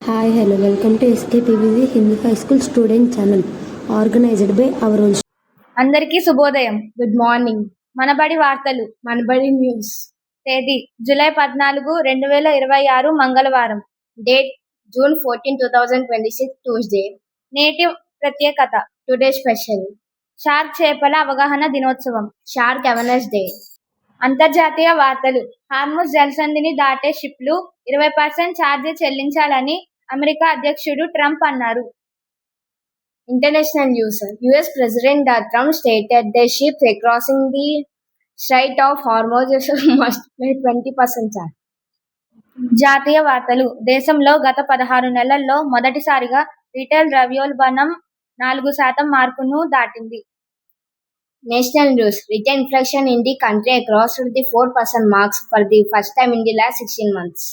Hi, hello, welcome to SKPVV Hindu High School Student Channel, organized by our own. అందరికీ శుభోదయం. Good morning. మనబడి వార్తలు. మనబడి news. తేదీ July 14, 2026 మంగళవారం. Date June 14, 2026 Tuesday. నేటి ప్రత్యేకత. Today special. షార్క్ చేపల అవగాహన దినోత్సవం. Shark awareness day. అంతర్జాతీయ వార్తలు. హార్ముజ్ జలసంధిని దాటే షిప్లు 20% ఛార్జీ చెల్లించాలని అమెరికా అధ్యక్షుడు ట్రంప్ అన్నారు. International news. US President Trump stated the ships crossing the Strait of Hormuz must pay 20% charge. జాతీయ వార్తలు. దేశంలో గత 16 నెలల్లో మొదటిసారిగా రీటైల్ ద్రవ్యోల్బణం 4% మార్కును దాటింది. National news. Retail inflation in the country crossed the 4% marks for the first time in the last 16 months.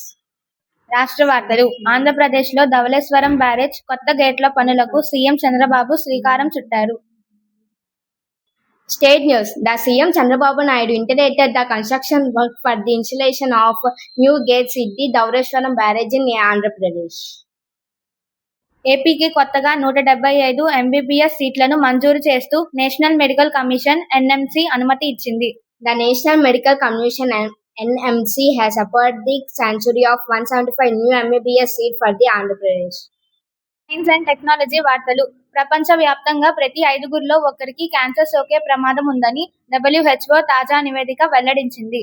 రాష్ట్ర వార్తలు. ఆంధ్రప్రదేశ్లో ధవళేశ్వరం బ్యారేజ్ కొత్త గేట్ల పనులకు సీఎం చంద్రబాబు శ్రీకారం చుట్టారు. State news. The CM Chandrababu Naidu integrated the construction work for the installation of new gates at the Dhavleshwaram barrage in Andhra Pradesh. ఏపీకి కొత్తగా 175 ఎంబీబీఎస్ సీట్లను మంజూరు చేస్తూ నేషనల్ మెడికల్ కమిషన్ ఎన్ఎంసీ అనుమతి ఇచ్చింది. The National Medical Commission NMC has approved the sanctuary of 175 new MBBS seats for the Andhra Pradesh. Science and technology వార్తలు. ప్రపంచవ్యాప్తంగా ప్రతి 5గురిలో ఒకరికి క్యాన్సర్ సోకే ప్రమాదం ఉందని WHO తాజా నివేదిక వెల్లడించింది.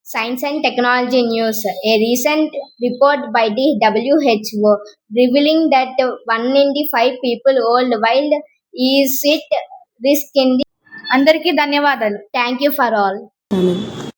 Science and technology news. A recent report by the WHO revealing that 1 in 5 people worldwide is at risk in the. అందరికీ ధన్యవాదాలు. Thank you for all. Channel.